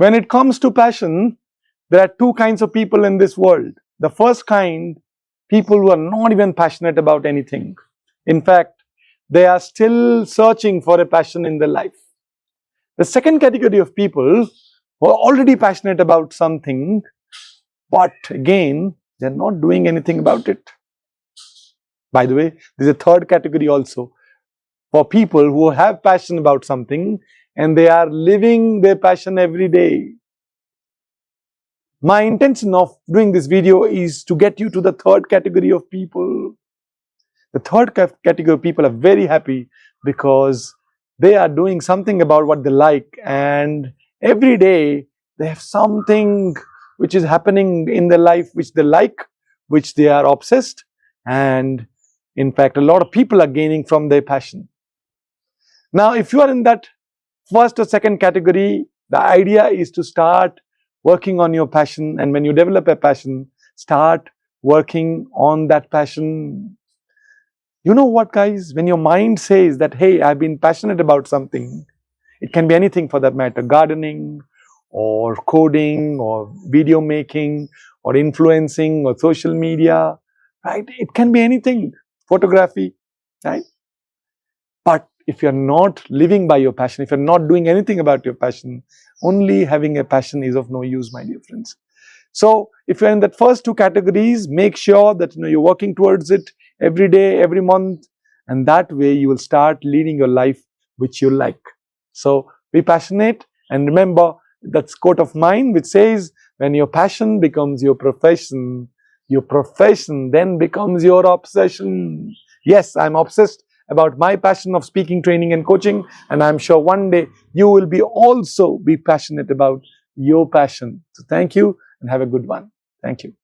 When it comes to passion, there are two kinds of people in this world. The first kind, people who are not even passionate about anything. In fact, they are still searching for a passion in their life. The second category of people who are already passionate about something, but again, they are not doing anything about it. By the way, there is a third category also, for people who have passion about something and they are living their passion every day. My intention of doing this video is to get you to the third category of people. The third category of people are very happy because they are doing something about what they like, and every day they have something which is happening in their life which they like, which they are obsessed, and in fact a lot of people are gaining from their passion. Now, if you are in that first or second category, the idea is to start working on your passion, and when you develop a passion, start working on that passion. You know what, guys, when your mind says that, hey, I've been passionate about something, it can be anything for that matter, gardening or coding or video making or influencing or social media, right? It can be anything, photography, right? But if you're not living by your passion, if you're not doing anything about your passion, only having a passion is of no use, my dear friends. So if you're in that first two categories, make sure that you're working towards it every day, every month, and that way you will start leading your life which you like. So be passionate, and remember that quote of mine which says, when your passion becomes your profession then becomes your obsession. Yes, I'm obsessed about my passion of speaking, training and coaching, and I'm sure one day you will also be passionate about your passion. So thank you and have a good one. Thank you.